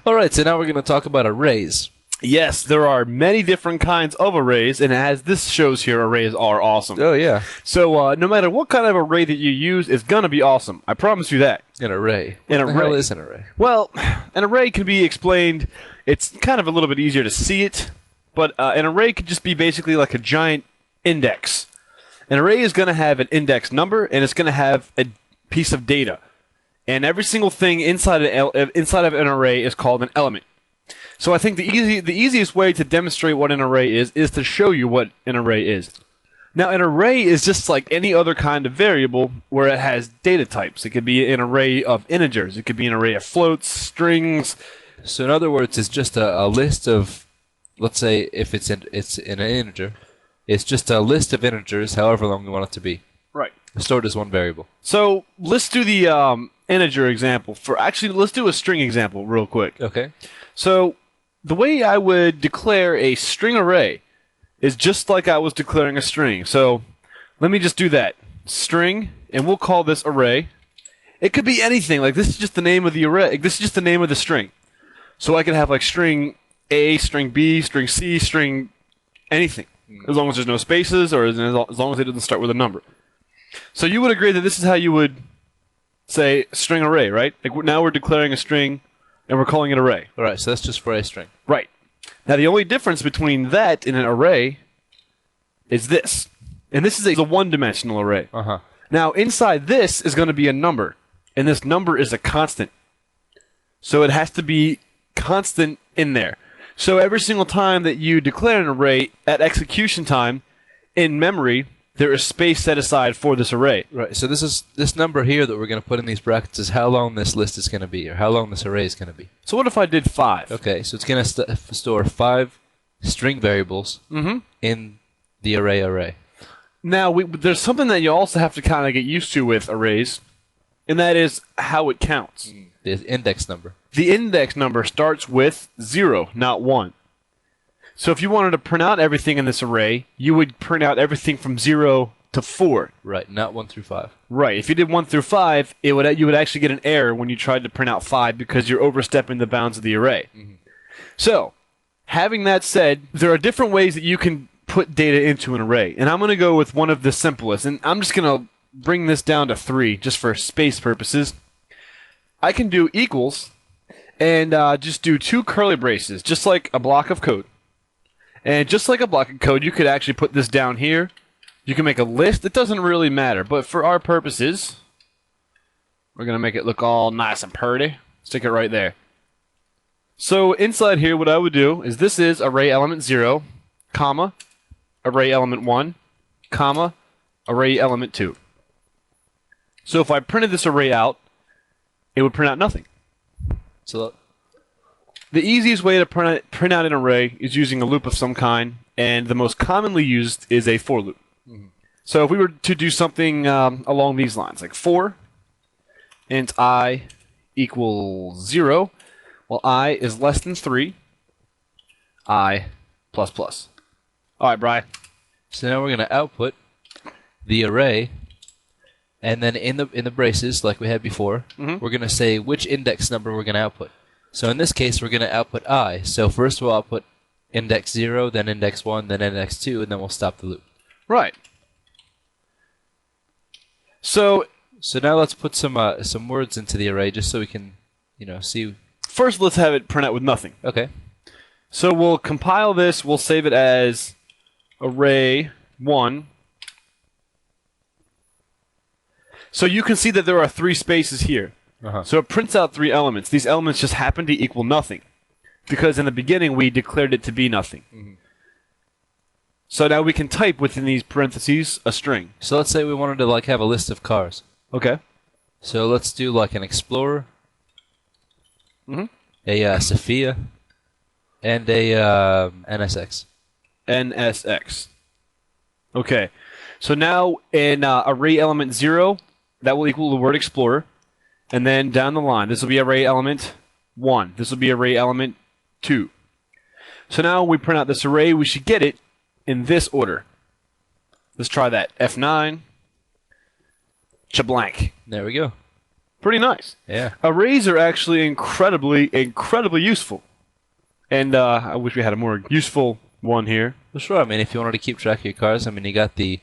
All right, so now we're going to talk about arrays. Yes, there are many different kinds of arrays, and as this shows here, arrays are awesome. Oh, yeah. So no matter what kind of array that you use, it's going to be awesome. I promise you that. An array. An What the array. hell is an array? Well, an array can be explained. It's kind of a little bit easier to see it, but an array could just be basically like a giant index. An array is going to have an index number, and it's going to have a piece of data. And every single thing inside of an array is called an element. So I think the easiest way to demonstrate what an array is to show you what an array is. Now, an array is just like any other kind of variable where it has data types. It could be an array of integers. It could be an array of floats, strings. So in other words, it's just a list of, let's say if it's in an integer, it's just a list of integers, however long we want it to be. Right. Stored as one variable. So let's do the integer example. Let's do a string example real quick. Okay. So the way I would declare a string array is just like I was declaring a string. So let me just do that. String, and we'll call this array. It could be anything. Like this is just the name of the array. This is just the name of the string. So I could have like string A, string B, string C, string anything. As long as there's no spaces or as long as it doesn't start with a number. So you would agree that this is how you would say string array, right? Like now we're declaring a string and we're calling it array. All right, so that's just for a string. Right. Now the only difference between that and an array is this. And this is a one-dimensional array. Uh-huh. Now inside this is going to be a number. And this number is a constant. So it has to be constant in there. So every single time that you declare an array at execution time in memory, there is space set aside for this array. Right, so this number here that we're going to put in these brackets is how long this list is going to be, or how long this array is going to be. So what if I did 5? Okay, so it's going to store 5 string variables in the array. Now, there's something that you also have to kind of get used to with arrays, and that is how it counts. The index number. The index number starts with 0, not 1. So if you wanted to print out everything in this array, you would print out everything from 0 to 4. Right, not 1 through 5. Right. If you did 1 through 5, you would actually get an error when you tried to print out 5 because you're overstepping the bounds of the array. So, having that said, there are different ways that you can put data into an array. And I'm going to go with one of the simplest. And I'm just going to bring this down to 3 just for space purposes. I can do equals and just do 2 curly braces, just like a block of code. And just like a block of code, you could actually put this down here. You can make a list. It doesn't really matter. But for our purposes, we're going to make it look all nice and pretty. Stick it right there. So inside here, what I would do is this is array element 0, comma, array element 1, comma, array element 2. So if I printed this array out, it would print out nothing. So the easiest way to print out an array is using a loop of some kind, and the most commonly used is a for loop. So if we were to do something along these lines, like for int I equals 0, well, I is less than 3, I plus plus. All right, Brian. So now we're going to output the array, and then in the braces, like we had before, we're going to say which index number we're going to output. So in this case, we're going to output I. So first we'll output index 0, then index 1, then index 2, and then we'll stop the loop. Right. So now let's put some words into the array just so we can, see. First, let's have it print out with nothing. Okay. So we'll compile this. We'll save it as array 1. So you can see that there are 3 spaces here. So it prints out 3 elements. These elements just happen to equal nothing because in the beginning we declared it to be nothing. So now we can type within these parentheses a string. So let's say we wanted to have a list of cars. Okay. So let's do an Explorer, a Sophia, and a NSX. NSX. Okay. So now in array element 0, that will equal the word Explorer. And then down the line, this will be array element 1. This will be array element 2. So now we print out this array. We should get it in this order. Let's try that. F9. Chablank. There we go. Pretty nice. Yeah. Arrays are actually incredibly useful. And I wish we had a more useful one here. Well, sure. I mean, if you wanted to keep track of your cars, I mean, you got the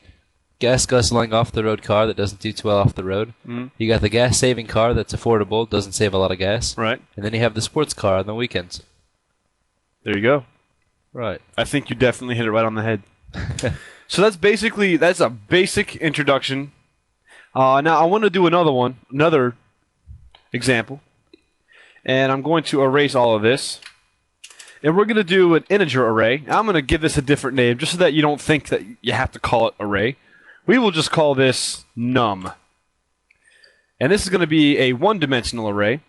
gas guzzling off the road car that doesn't do too well off the road. Mm-hmm. You got the gas saving car that's affordable, doesn't save a lot of gas. Right. And then you have the sports car on the weekends. There you go. Right. I think you definitely hit it right on the head. So that's a basic introduction. Now I want to do another example. And I'm going to erase all of this. And we're going to do an integer array. I'm going to give this a different name just so that you don't think that you have to call it array. We will just call this num. And this is going to be a one-dimensional array.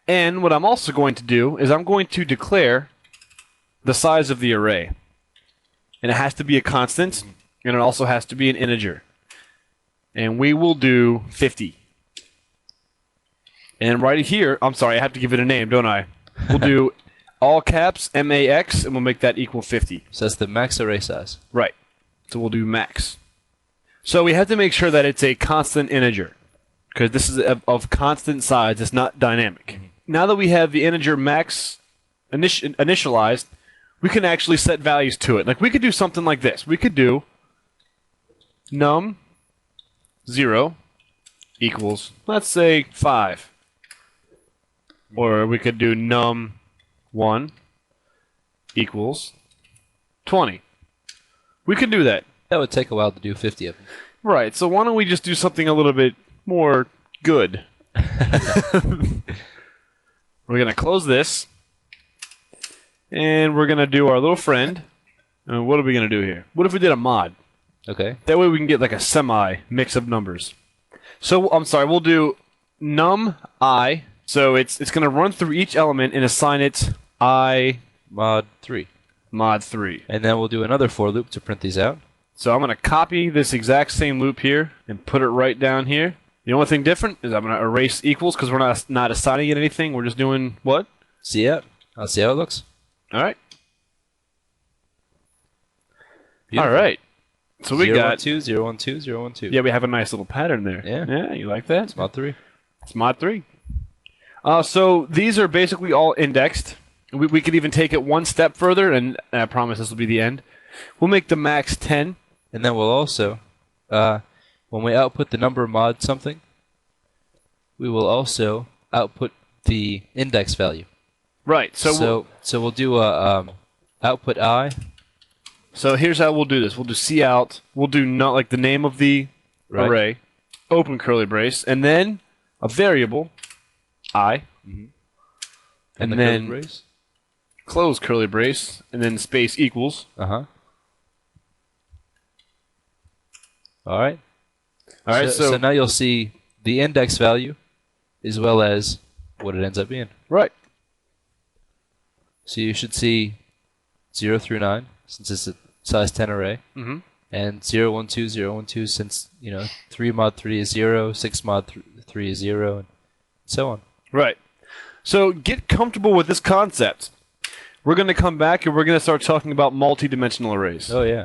And what I'm also going to do is I'm going to declare the size of the array. And it has to be a constant, and it also has to be an integer. And we will do 50. And right here, I'm sorry, I have to give it a name, don't I? We'll do all caps, MAX, and we'll make that equal 50. So that's the max array size. Right. So we'll do max. So we have to make sure that it's a constant integer, because this is of constant size. It's not dynamic. Mm-hmm. Now that we have the integer max initialized, we can actually set values to it. Like we could do something like this. We could do num 0 equals, let's say, 5. Or we could do num 1 equals 20. We could do that. That would take a while to do 50 of them. Right, so why don't we just do something a little bit more good? We're going to close this. And we're going to do our little friend. What are we going to do here? What if we did a mod? Okay. That way we can get like a semi-mix of numbers. So, I'm sorry, we'll do num I. So it's going to run through each element and assign it I mod 3. Mod 3. And then we'll do another for loop to print these out. So I'm going to copy this exact same loop here and put it right down here. The only thing different is I'm going to erase equals because we're not assigning it anything. We're just doing what? See it? I'll see how it looks. All right. Beautiful. All right. So we got 0, 1, 2, 0, 1, 2, 0, 1, 2. Yeah, we have a nice little pattern there. Yeah. Yeah, you like that? It's mod 3. It's mod 3. So these are basically all indexed. We could even take it one step further, and I promise this will be the end. We'll make the max 10. And then we'll also, when we output the number mod something, we will also output the index value. Right. So we'll do a output I. So here's how we'll do this. We'll do cout. We'll do not like the name of the array, open curly brace, and then a variable I, and then curly brace. Close curly brace, and then space equals. All right. All right. So now you'll see the index value as well as what it ends up being. Right. So you should see 0 through 9 since it's a size 10 array, and 0, 1, 2, 0, 1, 2 since 3 mod 3 is 0, 6 mod 3 is 0, and so on. Right. So get comfortable with this concept. We're going to come back and we're going to start talking about multi-dimensional arrays. Oh yeah.